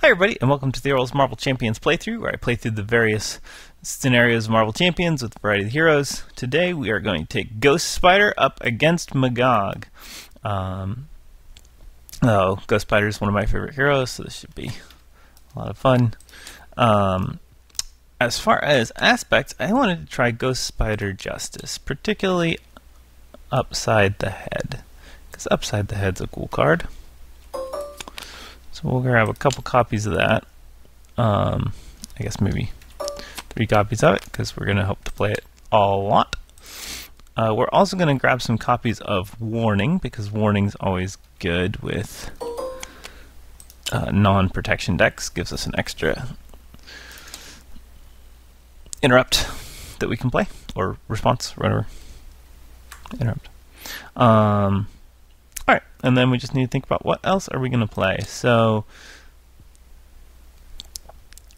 Hi everybody, and welcome to the Earl's Marble Champions playthrough, where I play through the various scenarios of Marble Champions with a variety of heroes. Today we are going to take Ghost Spider up against Magog. Ghost Spider is one of my favorite heroes, so this should be a lot of fun. As far as aspects, I wanted to try Ghost Spider Justice, particularly Upside the Head, because Upside the Head's a cool card. So we'll grab a couple copies of that. I guess maybe 3 copies of it, because we're going to hope to play it a lot. We're also going to grab some copies of Warning, because Warning's always good with non-protection decks. Gives us an extra interrupt that we can play, or response, or whatever. Interrupt. Alright, and then we just need to think about what else are we going to play. So,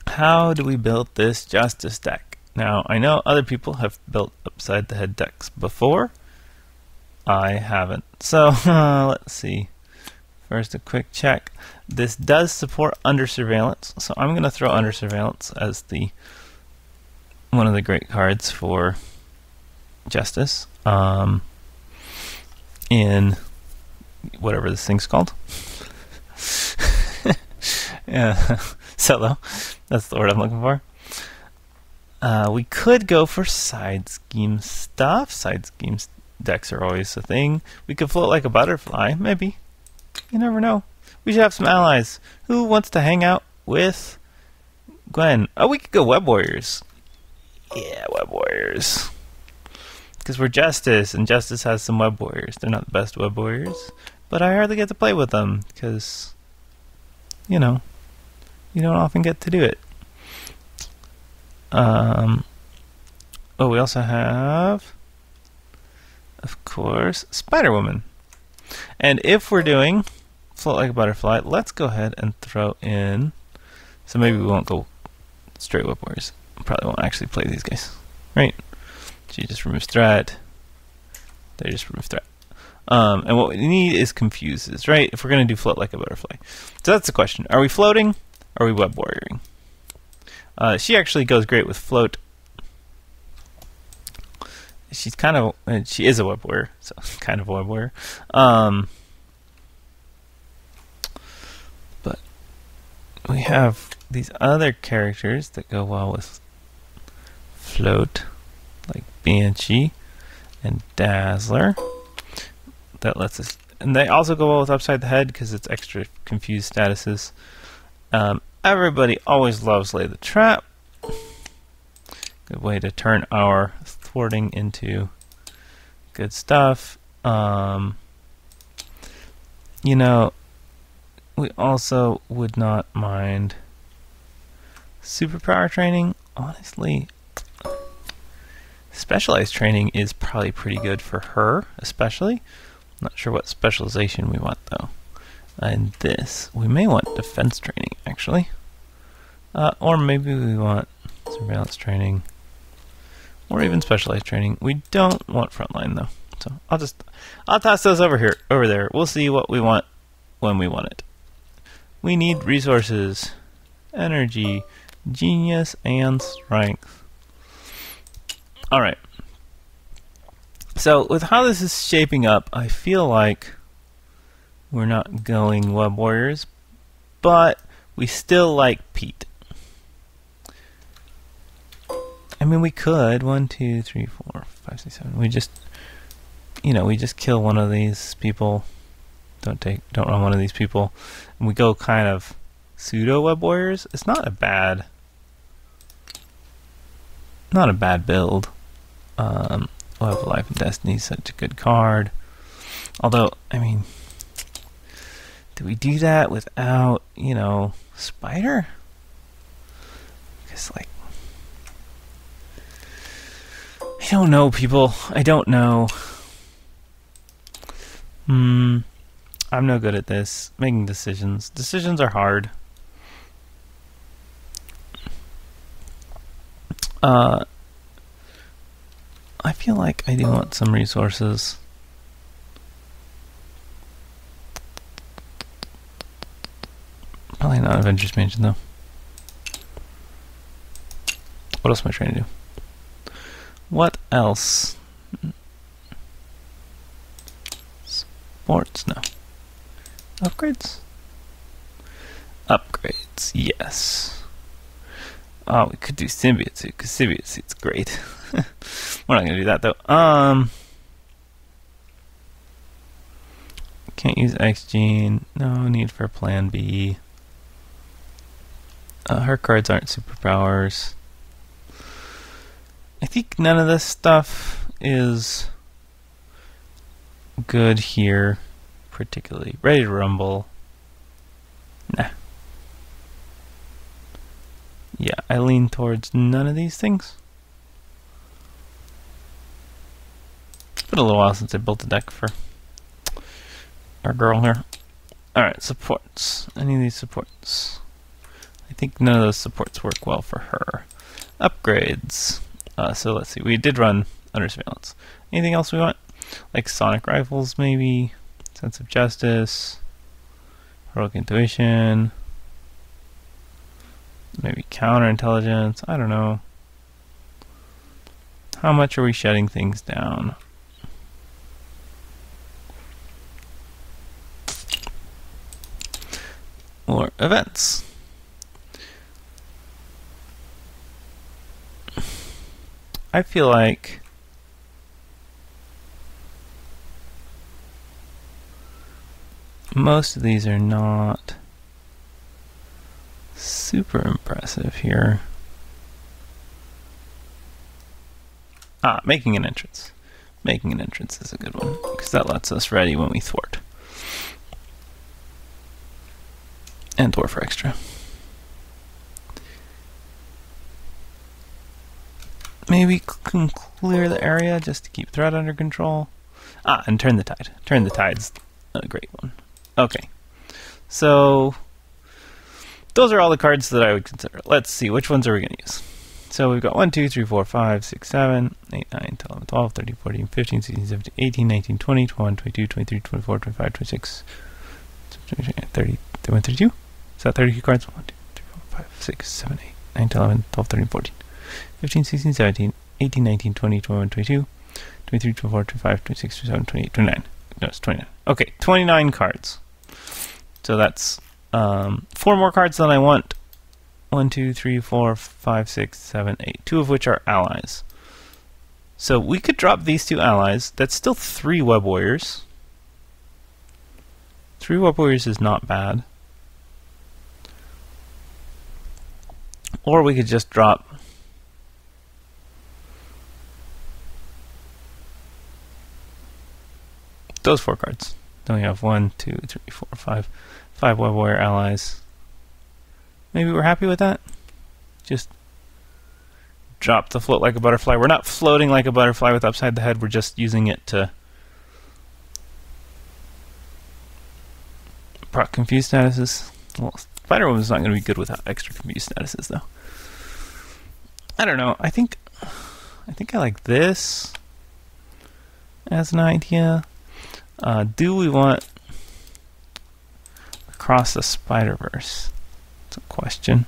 how do we build this Justice deck? Now, I know other people have built Upside the Head decks before. I haven't. So, let's see. First, a quick check. This does support Under Surveillance, so I'm going to throw Under Surveillance as the one of the great cards for Justice. In whatever this thing's called. Yeah, solo. That's the word I'm looking for. We could go for side scheme stuff. Side scheme decks are always a thing. We could float like a butterfly, maybe. You never know. We should have some allies. Who wants to hang out with Gwen? Oh, we could go Web Warriors. Yeah, Web Warriors. Because we're Justice, and Justice has some Web Warriors. They're not the best Web Warriors, but I hardly get to play with them, because, you know, you don't often get to do it. Oh, we also have, of course, Spider-Woman. And if we're doing Float Like a Butterfly, let's go ahead and throw in, so maybe we won't go straight Web Warriors. Probably won't actually play these guys, right? She just removes threat. They just remove threat. And what we need is confuses, right? If we're going to do float like a butterfly. So that's the question. Are we floating? Or are we web warrioring? She actually goes great with float. She's kind of, she is a web warrior, so kind of a web warrior. But we have these other characters that go well with float, like Banshee and Dazzler. That lets us, and they also go well with Upside the Head because it's extra confused statuses. Everybody always loves Lay the Trap. Good way to turn our thwarting into good stuff. You know, we also would not mind superpower training. Honestly, specialized training is probably pretty good for her, especially. Not sure what specialization we want, though. And this, we may want defense training, actually. Or maybe we want surveillance training. Or even specialized training. We don't want frontline, though. So I'll toss those over there. We'll see what we want when we want it. We need resources, energy, genius, and strength. Alright. So, with how this is shaping up, I feel like we're not going Web Warriors, but we still like Pete. I mean, we could. 1, 2, 3, 4, 5, 6, 7. We just, you know, we just kill one of these people. Don't run one of these people. And we go kind of pseudo Web Warriors. It's not a bad build. We'll have Life and Destiny, such a good card. Although, I mean, do we do that without, you know, Spider? Because, like, I don't know, people. I don't know. I'm no good at this. Making decisions. Decisions are hard. I feel like I do want some resources. Probably not Avengers Mansion though. What else am I trying to do? What else? Sports? No. Upgrades? Upgrades, yes. Oh, we could do symbiote suit, because symbiote suit's great. We're not going to do that, though. Can't use X gene. No need for plan B. Her cards aren't superpowers. I think none of this stuff is good here, particularly. Ready to rumble. Nah. Yeah, I lean towards none of these things. It's been a little while since I built a deck for our girl here. Alright, supports. Any of these supports? I think none of those supports work well for her. Upgrades. So let's see. We did run under surveillance. Anything else we want? Like sonic rifles, maybe. Sense of justice. Heroic intuition. Maybe counterintelligence. I don't know. How much are we shutting things down? Or events. I feel like most of these are not super impressive here. Making an entrance. Making an entrance is a good one, because that lets us ready when we thwart. And dwarf for extra. Maybe can clear the area just to keep threat under control. And turn the tide. Turn the tide's a great one. Okay. So those are all the cards that I would consider. Let's see, which ones are we going to use? So we've got 1, 2, 3, 4, 5, 6, 7, 8, 9, 10, 11, 12, 13, 14, 15, 16, 17, 18, 19, 20, 21, 22, 23, 24, 25, 26, 30, 31, 32? Is that 32 cards? 1, 2, 3, 4, 5, 6, 7, 8, 9, 10, 11, 12, 13, 14, 15, 16, 17, 18, 19, 20, 21, 22, 23, 24, 25, 26, 27, 28, 29. No, it's 29. Okay, 29 cards. So that's 4 more cards than I want. 1, 2, 3, 4, 5, 6, 7, 8. 2 of which are allies. So we could drop these 2 allies. That's still 3 web warriors. 3 web warriors is not bad. Or we could just drop those 4 cards. Then we have 1, 2, 3, 4, 5. 5 web warrior allies. Maybe we're happy with that? Just drop the float like a butterfly. We're not floating like a butterfly with upside the head. We're just using it to proc confused statuses. Well, Spider-Woman's not going to be good without extra confused statuses, though. I don't know. I think I like this as an idea. Do we want Across the Spider-Verse? That's a question.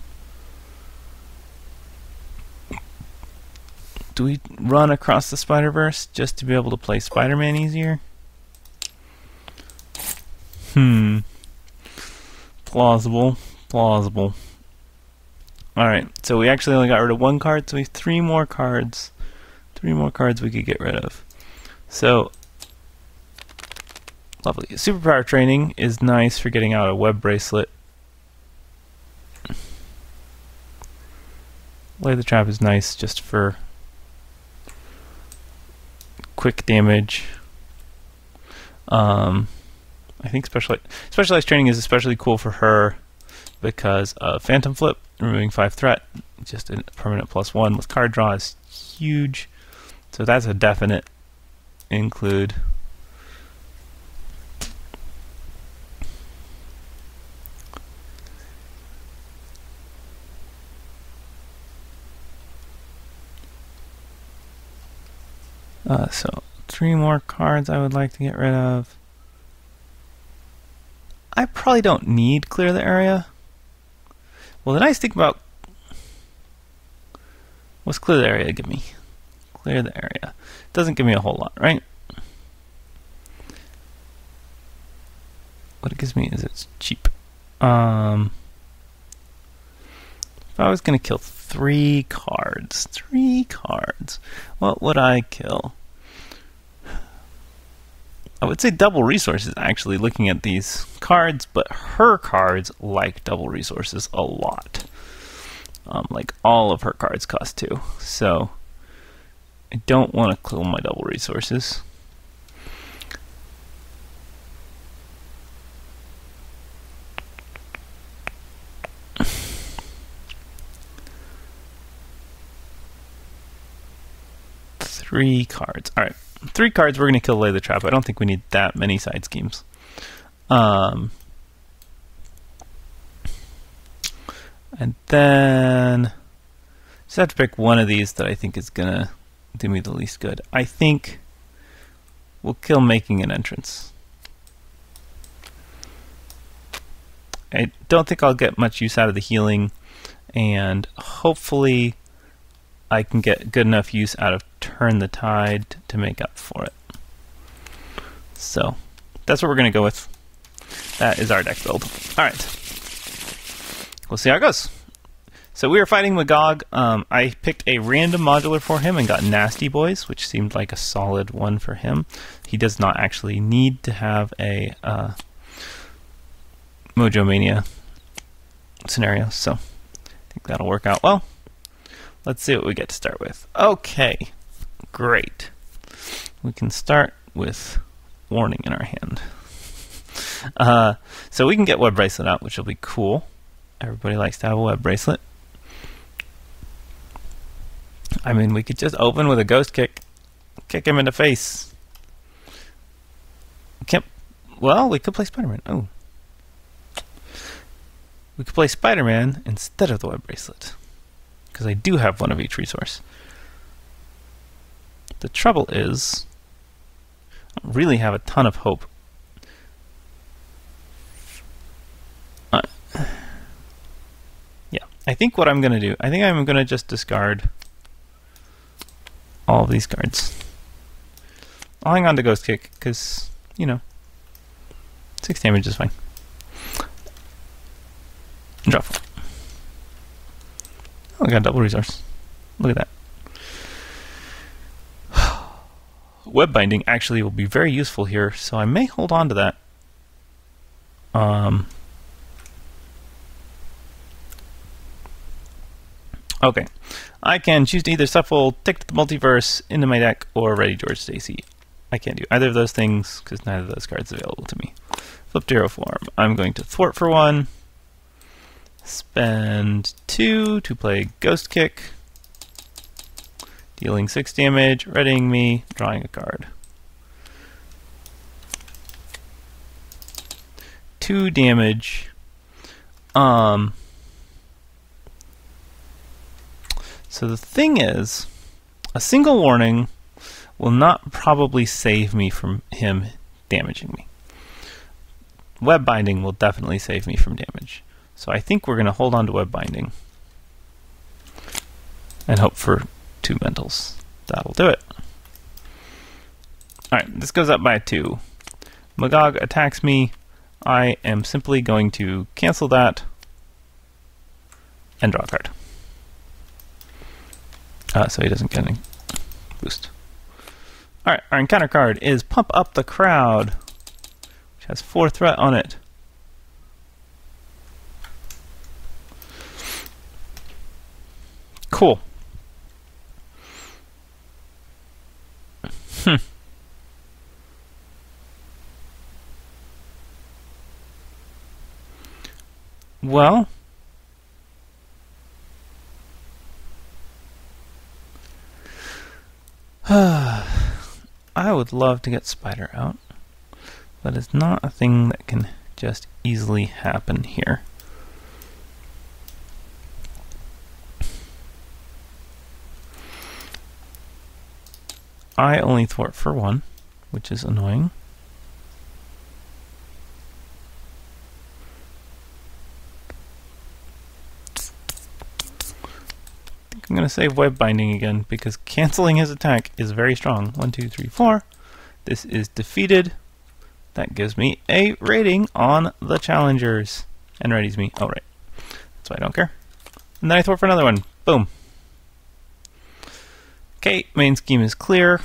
Do we run Across the Spider-Verse just to be able to play Spider-Man easier? Plausible. Plausible. Alright, so we actually only got rid of 1 card, so we have 3 more cards. 3 more cards we could get rid of. So, lovely. Superpower training is nice for getting out a web bracelet. Lay the Trap is nice just for quick damage. I think specialized training is especially cool for her because Phantom Flip, removing 5 threat, just a permanent +1 with card draw is huge. So that's a definite include. So 3 more cards I would like to get rid of. I probably don't need clear the area. Well, the nice thing about... What's clear the area give me? Clear the area. Doesn't give me a whole lot, right? What it gives me is it's cheap. If I was going to kill 3 cards, what would I kill? I would say double resources, actually, looking at these cards, but her cards like double resources a lot. Like all of her cards cost 2, so I don't want to kill my double resources. Three cards. All right, 3 cards. We're going to kill Lay the Trap. I don't think we need that many side schemes. And then just have to pick one of these that I think is going to do me the least good. I think we'll kill Making an Entrance. I don't think I'll get much use out of the healing, and hopefully I can get good enough use out of Turn the Tide to make up for it. So that's what we're going to go with. That is our deck build. All right. We'll see how it goes. So we were fighting Magog. I picked a random modular for him and got Nasty Boys, which seemed like a solid one for him. He does not actually need to have a Mojo Mania scenario, so I think that'll work out well. Let's see what we get to start with. Okay, great. We can start with Warning in our hand. So we can get Web Bracelet out, which will be cool. Everybody likes to have a Web Bracelet. I mean, we could just open with a Ghost Kick. Kick him in the face. Well, we could play Spider-Man. Oh. We could play Spider-Man instead of the Web Bracelet, because I do have one of each resource. The trouble is, I don't really have a ton of hope. Yeah, I think what I'm going to do, I think I'm going to just discard all of these cards. I'll hang on to Ghost Kick, because, you know, 6 damage is fine. And drop 4. Oh, I got a double resource. Look at that. Web binding actually will be very useful here, so I may hold on to that. Okay. I can choose to either shuffle Tick to the Multiverse into my deck or Ready George Stacy. I can't do either of those things because neither of those cards are available to me. Flip to Hero Form. I'm going to Thwart for 1. Spend 2 to play Ghost Kick. Dealing 6 damage, readying me, drawing a card. 2 damage. So the thing is, a single warning will not probably save me from him damaging me. Web binding will definitely save me from damage. So I think we're going to hold on to Web binding and hope for 2 mentals. That'll do it. Alright, this goes up by 2. Magog attacks me. I am simply going to cancel that and draw a card. So he doesn't get any boost. Alright, our encounter card is Pump Up the Crowd, which has 4 threat on it. Cool. Well, I would love to get Spider out, but it's not a thing that can just easily happen here. I only thwart for 1, which is annoying. I'm going to save web binding again because canceling his attack is very strong. 1, 2, 3, 4. This is defeated. That gives me a rating on the challengers. And readies me. Oh, right. That's why I don't care. And then I throw for another one. Boom. Okay, main scheme is clear.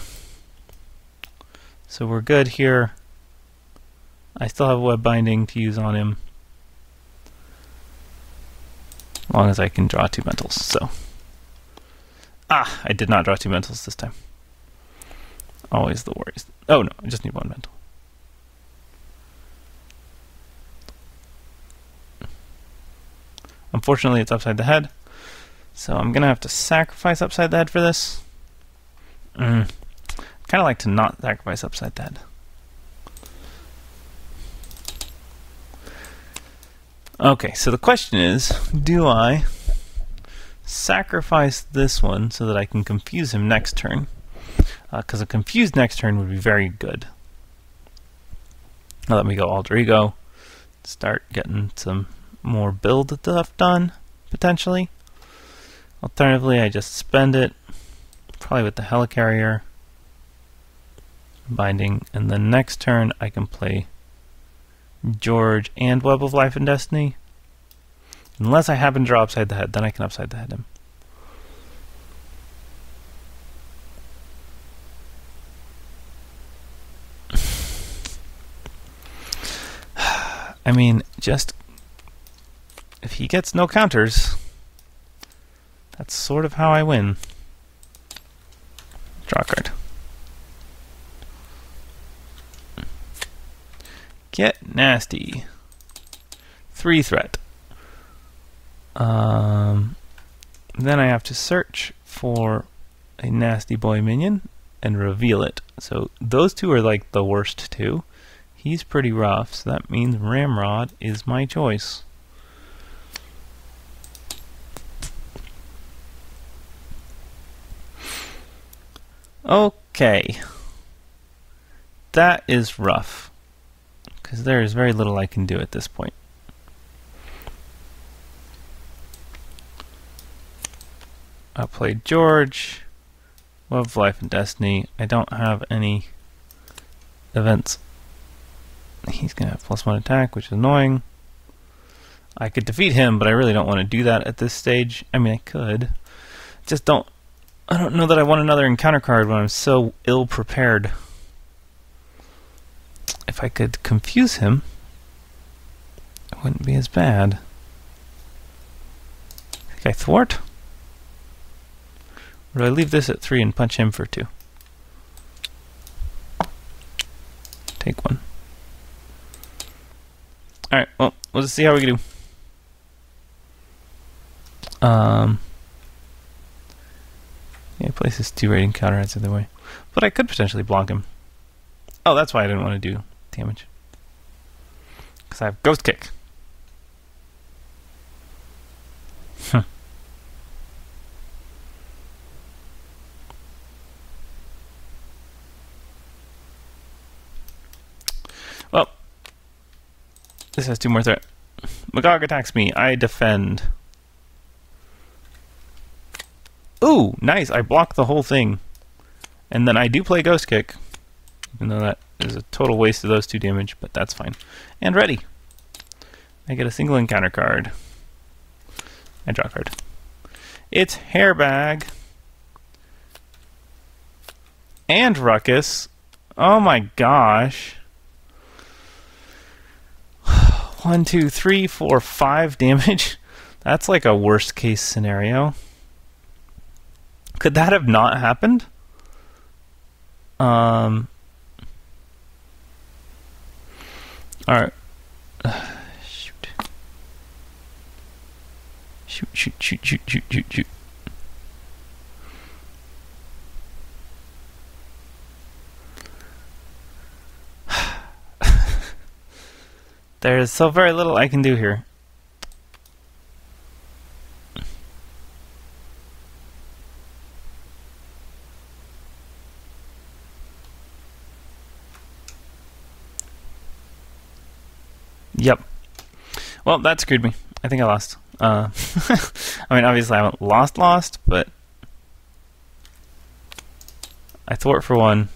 So we're good here. I still have web binding to use on him. As long as I can draw 2 mentals, so. I did not draw 2 mentals this time. Always the worries. Oh no, I just need 1 mental. Unfortunately, it's upside the head. So I'm going to have to sacrifice upside the head for this. Kind of like to not sacrifice upside the head. Okay, so the question is, do I sacrifice this one so that I can confuse him next turn? Because a confused next turn would be very good. Now let me go alter ego, start getting some more build stuff done, potentially. Alternatively, I just spend it, probably with the helicarrier, binding, and then next turn I can play George and Web of Life and Destiny. Unless I happen to draw upside the head, then I can upside the head him. I mean, just if he gets no counters, that's sort of how I win. Draw a card. Get nasty. 3 threat. Then I have to search for a nasty boy minion and reveal it. So those two are like the worst two. He's pretty rough, so that means Ramrod is my choice. Okay. That is rough, because there is very little I can do at this point. I'll play George, Web of Life and Destiny. I don't have any events. He's going to have +1 attack, which is annoying. I could defeat him, but I really don't want to do that at this stage. I mean, I could. Just don't. I don't know that I want another encounter card when I'm so ill prepared. If I could confuse him, it wouldn't be as bad. I think I thwart? Or do I leave this at 3 and punch him for 2? Take 1. Alright, well, let's see how we can do. Yeah, places 2 rating counter heads either way. But I could potentially block him. Oh, that's why I didn't want to do damage. Because I have Ghost Kick. Well, this has 2 more threat. Magog attacks me. I defend. Ooh, nice. I block the whole thing. And then I do play Ghost Kick. Even though that is a total waste of those 2 damage, but that's fine. And ready. I get a single encounter card. I draw a card. It's Hairbag. And Ruckus. Oh my gosh. 1, 2, 3, 4, 5 damage. That's like a worst case scenario. Could that have not happened? Alright. Shoot. Shoot. There's so very little I can do here. Yep. Well, that screwed me. I think I lost. I mean, obviously I haven't lost, but I thwart for one.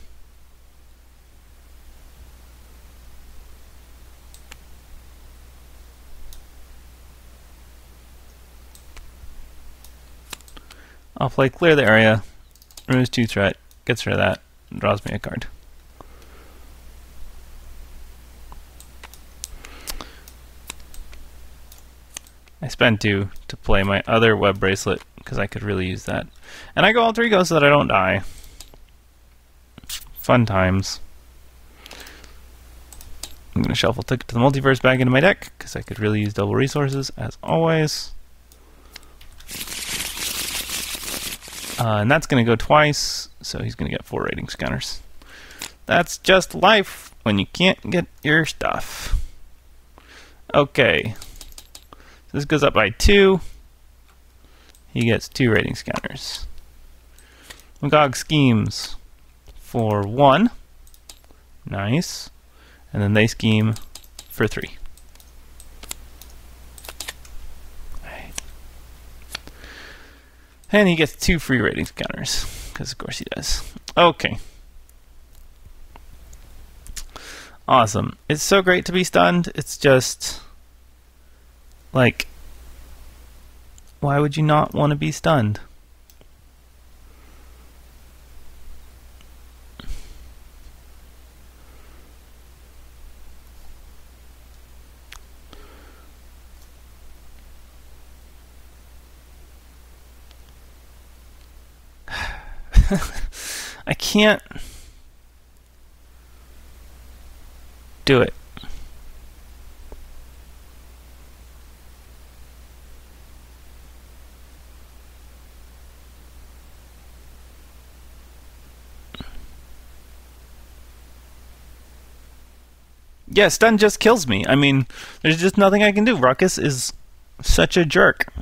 I'll play clear the area, removes 2 threat, gets rid of that, and draws me a card. I spend 2 to play my other web bracelet because I could really use that. And I go alter ego so that I don't die. Fun times. I'm going to shuffle Ticket to the Multiverse back into my deck because I could really use double resources as always. And that's going to go twice, so he's going to get 4 rating scanners. That's just life when you can't get your stuff. Okay. So this goes up by 2. He gets 2 rating scanners. Magog schemes for 1. Nice. And then they scheme for 3. And he gets 2 free rating scanners, because of course he does. Okay. Awesome. It's so great to be stunned. It's just, like, why would you not want to be stunned? I can't do it. Yeah, stun just kills me. I mean, there's just nothing I can do. Ruckus is such a jerk.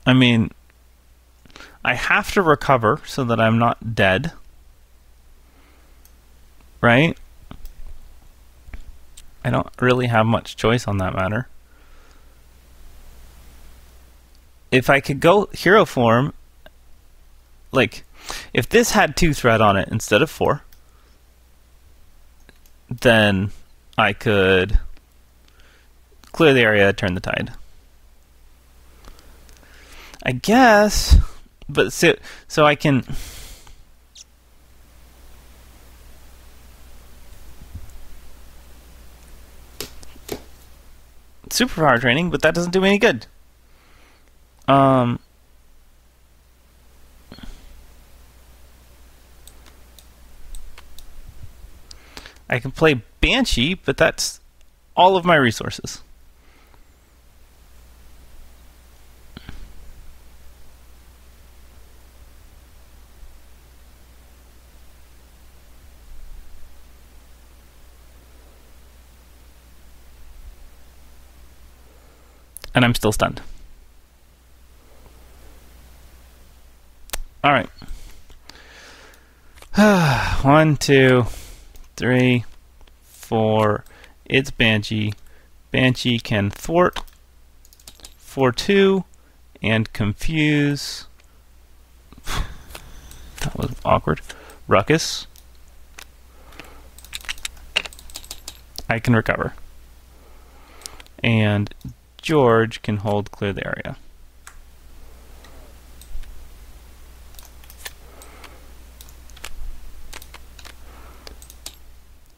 I mean, I have to recover so that I'm not dead. Right? I don't really have much choice on that matter. If I could go hero form, like, if this had 2 threat on it instead of 4, then I could clear the area, turn the tide. I guess, but so I can. Superpower training, but that doesn't do me any good. I can play Banshee, but that's all of my resources. And I'm still stunned. All right. 1, 2, 3, 4. It's Banshee. Banshee can thwart for 2 and confuse. That was awkward. Ruckus. I can recover. And George can hold clear the area.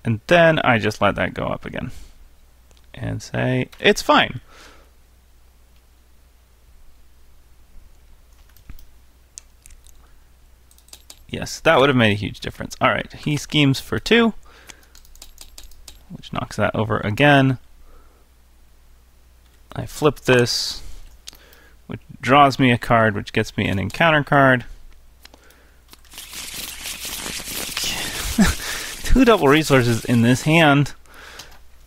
And then I just let that go up again. And say, it's fine. Yes, that would have made a huge difference. Alright, he schemes for 2, which knocks that over again. I flip this, which draws me a card, which gets me an encounter card. 2 double resources in this hand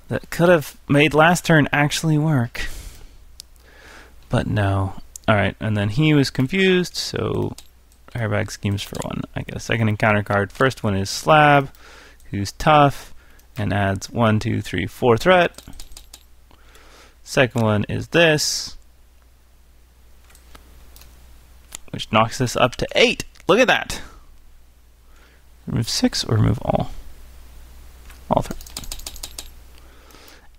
that could have made last turn actually work. But no. Alright, and then he was confused, so airbag schemes for one. I get a second encounter card. First one is Slab, who's tough, and adds 1, 2, 3, 4 threat. Second one is this, which knocks this up to 8. Look at that! Remove 6 or remove all? All 3.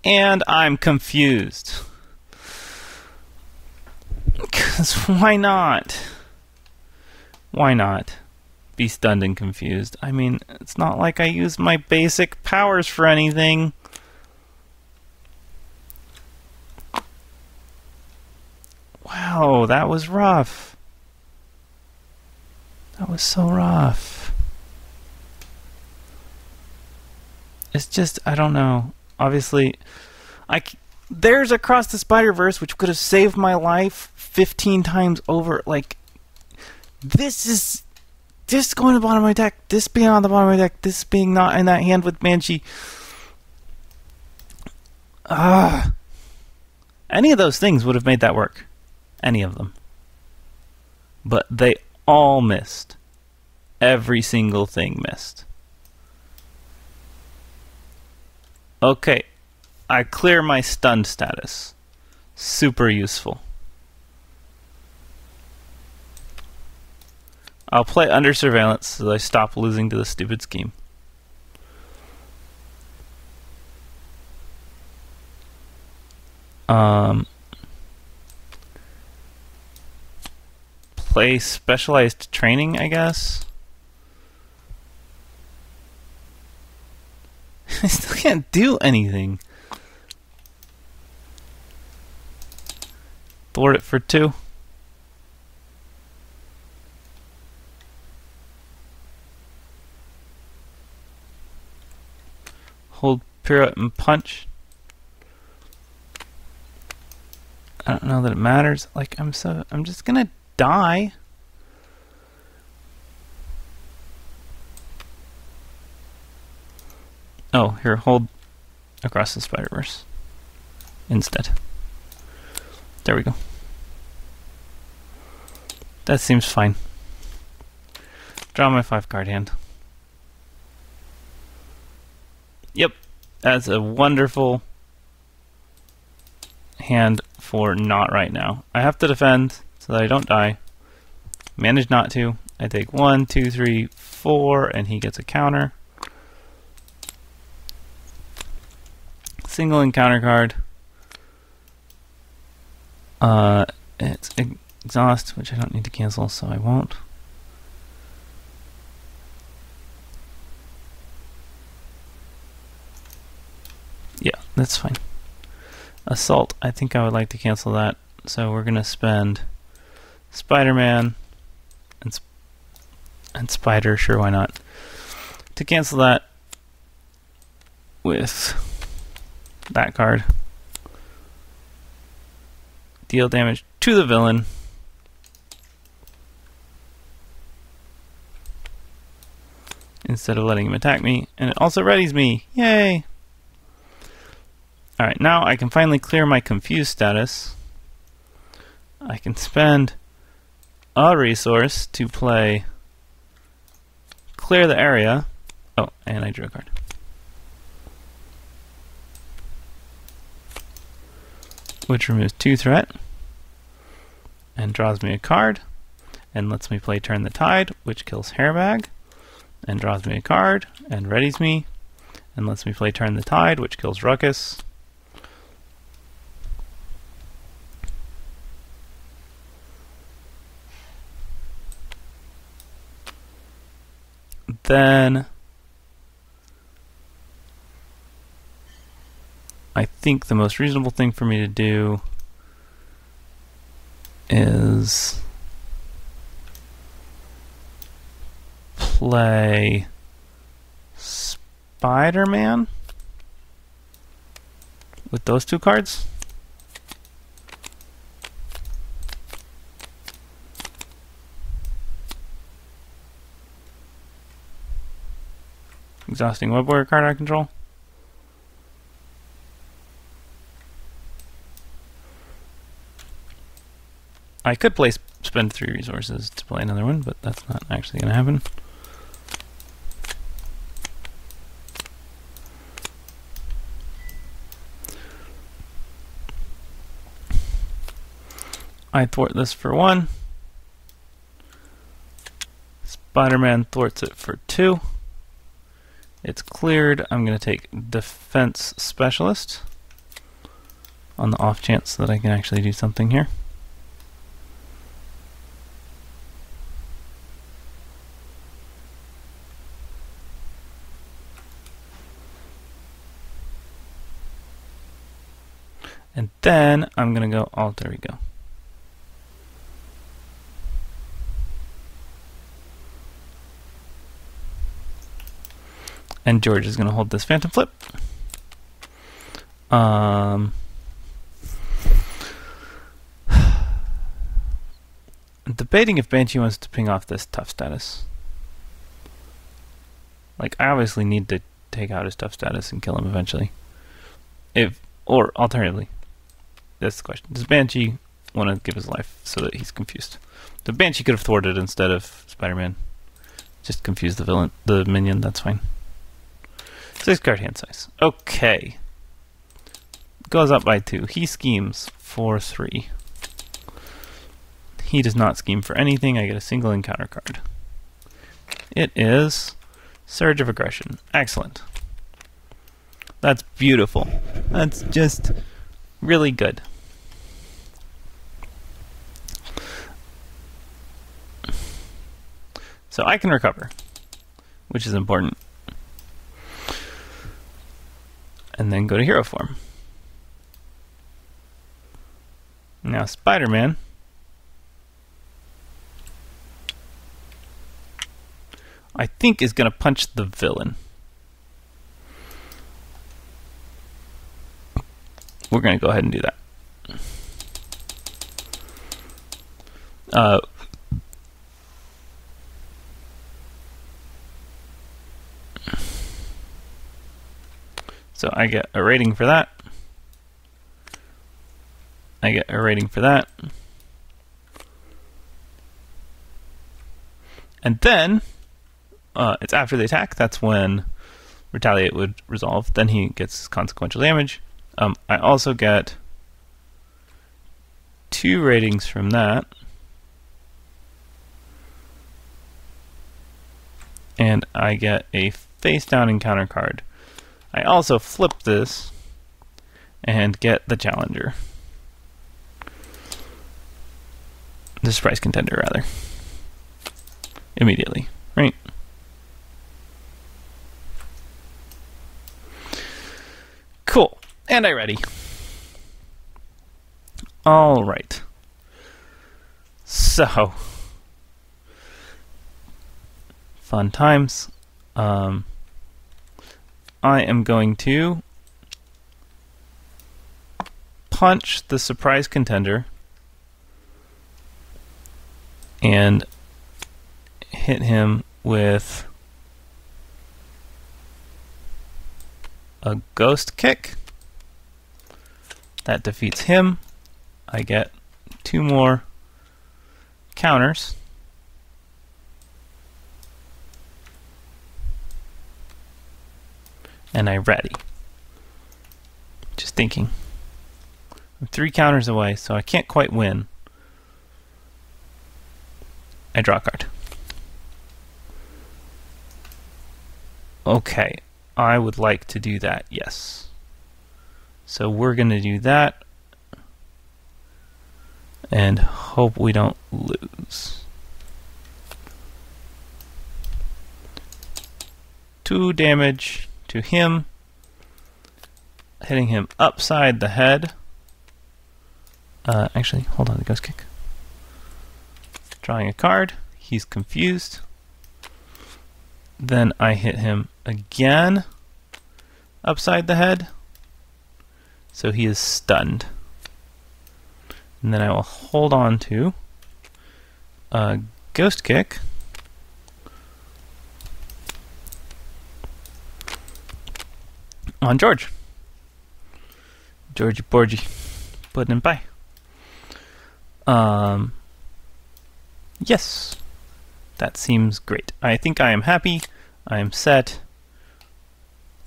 And I'm confused. Because why not? Why not be stunned and confused? I mean, it's not like I use my basic powers for anything. Wow, that was rough. That was so rough. It's just, I don't know. Obviously, there's Across the Spider-Verse, which could have saved my life 15 times over. Like, this going to the bottom of my deck, this being on the bottom of my deck, this being not in that hand with Banshee. Any of those things would have made that work. Any of them. But they all missed. Every single thing missed. Okay, I clear my stunned status. Super useful. I'll play Under Surveillance so I stop losing to the stupid scheme. Play Specialized Training, I guess. I still can't do anything. Thwart it for 2. Hold pirouette and punch. I don't know that it matters. Like, I'm just gonna die. Oh, here, hold Across the Spider-Verse instead. There we go. That seems fine. Draw my 5-card hand. Yep, that's a wonderful hand for not right now. I have to defend so that I don't die. Manage not to. I take 1, 2, 3, 4, and he gets a counter. Single encounter card. It's exhaust, which I don't need to cancel, so I won't. Yeah, that's fine. Assault, I think I would like to cancel that, so we're gonna spend Spider-Man and Spider, sure, why not? To cancel that with that card. Deal damage to the villain. Instead of letting him attack me, and it also readies me. Yay! Alright, now I can finally clear my confused status. I can spend a resource to play Clear the Area. Oh, and I drew a card. Which removes 2 threat and draws me a card and lets me play Turn the Tide, which kills Hairbag, and draws me a card and readies me and lets me play Turn the Tide, which kills Ruckus. Then I think the most reasonable thing for me to do is play Spider-Man with those 2 cards. Exhausting Web Warrior card I control. I could spend 3 resources to play another one, but that's not actually going to happen. I thwart this for 1. Spider-Man thwarts it for 2. It's cleared. I'm going to take Defense Specialist on the off chance that I can actually do something here. And then I'm going to go, oh, there we go. And George is going to hold this Phantom Flip. Debating if Banshee wants to ping off this tough status. Like, I obviously need to take out his tough status and kill him eventually. Or alternatively, that's the question. Does Banshee want to give his life so that he's confused? The Banshee could have thwarted instead of Spider-Man. Just confuse the villain, the minion, that's fine. 6 card hand size. Okay. Goes up by 2. He schemes for 3. He does not scheme for anything. I get a single encounter card. It is Surge of Aggression. Excellent. That's beautiful. That's just really good. So I can recover, which is important. And then go to hero form. Now Spider-Man I think is going to punch the villain. We're going to go ahead and do that. So I get a rating for that. I get a rating for that. And then, it's after the attack. That's when Retaliate would resolve. Then he gets consequential damage. I also get 2 ratings from that. And I get a face down encounter card. I also flip this and get the challenger. The surprise contender, rather. Immediately, right? Cool. And I ready. All right. So, fun times. I am going to punch the surprise contender and hit him with a ghost kick. That defeats him. I get 2 more counters. And I ready. Just thinking. I'm 3 counters away, so I can't quite win. I draw a card. Okay, I would like to do that, yes. So we're going to do that. And hope we don't lose. 2 damage to him, hitting him upside the head. Actually, hold on, the ghost kick. Drawing a card, he's confused. Then I hit him again, upside the head, so he is stunned. And then I will hold on to a ghost kick. On George. Georgie Porgy. Putting him by. Yes. That seems great. I think I am happy. I am set.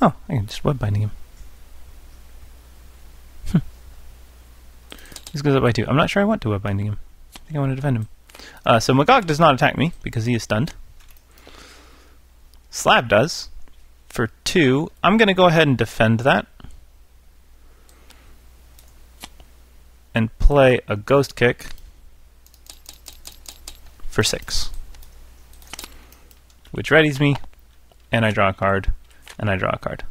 Oh, I can just web binding him. This goes up by 2. I'm not sure I want to web binding him. I think I want to defend him. So Magog does not attack me because he is stunned. Slab does for 2. I'm going to go ahead and defend that. And play a ghost kick for 6. Which readies me, and I draw a card, and I draw a card.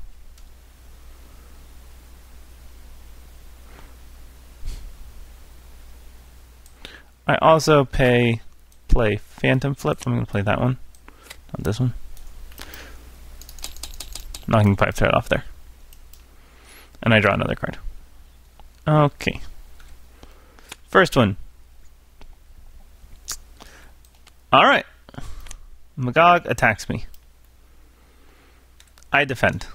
I also play Phantom Flip. I'm going to play that one, not this one. Knocking Pipe Threat off there. And I draw another card. Okay. First one. Alright. Magog attacks me. I defend.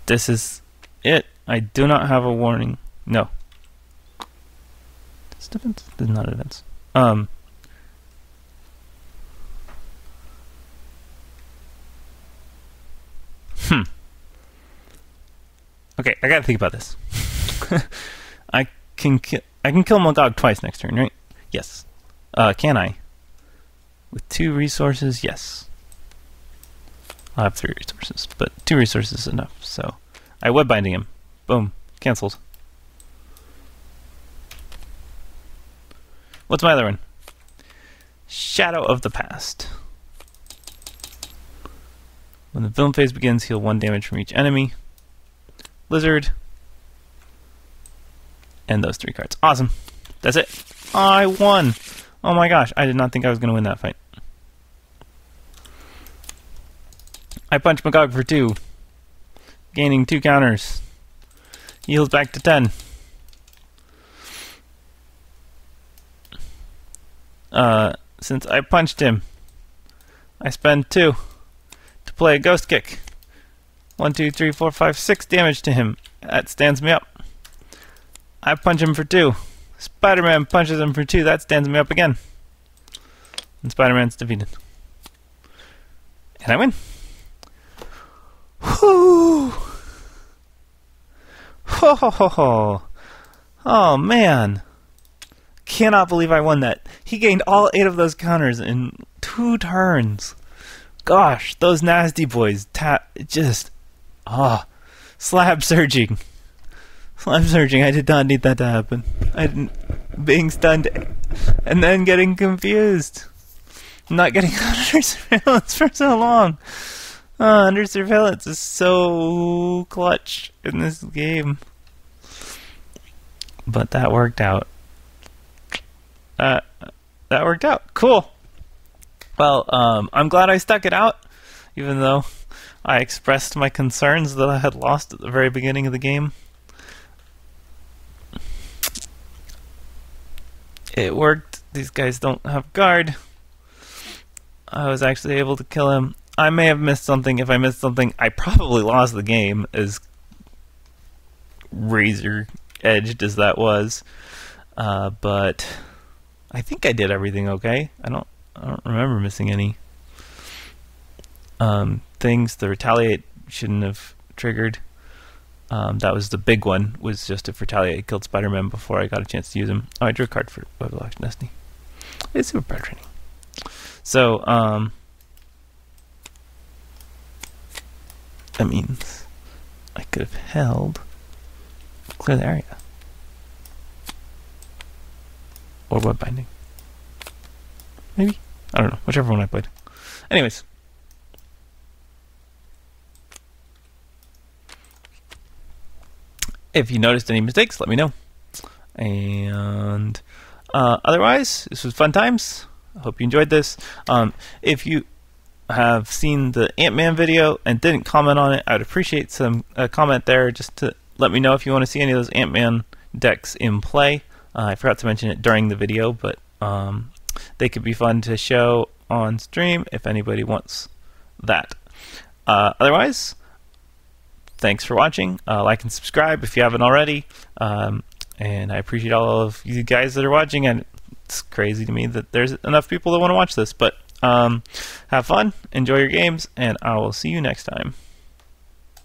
This is it. I do not have a warning. No. This defense? This is not a defense. Okay, I gotta think about this. I can kill Magog twice next turn, right? Yes. Can I? With 2 resources, yes. I'll have 3 resources, but 2 resources is enough. So I web binding him. Boom. Cancelled. What's my other one? Shadow of the Past. When the villain phase begins, heal 1 damage from each enemy. Lizard. And those 3 cards. Awesome. That's it. I won. Oh my gosh, I did not think I was going to win that fight. I punch Magog for 2. Gaining 2 counters. He heals back to 10. Since I punched him, I spend 2 to play a ghost kick. 1, 2, 3, 4, 5, 6 damage to him. That stands me up. I punch him for 2. Spider-Man punches him for 2. That stands me up again. And Spider-Man's defeated. And I win. Whoo! Ho ho ho ho! Oh man! Cannot believe I won that. He gained all 8 of those counters in 2 turns. Gosh, those nasty boys slab surging. Slab surging. I did not need that to happen. Being stunned and then getting confused. Not getting under surveillance for so long. Under surveillance is so clutch in this game. But that worked out. That worked out. Cool. Well, I'm glad I stuck it out, even though I expressed my concerns that I had lost at the very beginning of the game. It worked. These guys don't have guard. I was actually able to kill him. I may have missed something. If I missed something, I probably lost the game, as razor-edged as that was. But I think I did everything okay. I don't remember missing any things. The retaliate shouldn't have triggered. That was the big one, was just if retaliate I killed Spider-Man before I got a chance to use him. Oh, I drew a card for Web of Destiny. It's super power training. So, that means I could have held clear the area. Or web binding. Maybe? I don't know. Whichever one I played. Anyways. If you noticed any mistakes, let me know. And otherwise, this was fun times. I hope you enjoyed this. If you have seen the Ant-Man video and didn't comment on it, I'd appreciate some comment there just to let me know if you want to see any of those Ant-Man decks in play. I forgot to mention it during the video, but they could be fun to show on stream if anybody wants that. Otherwise, thanks for watching. Like and subscribe if you haven't already. And I appreciate all of you guys that are watching, and It's crazy to me that there's enough people that want to watch this. But have fun, enjoy your games, and I will see you next time.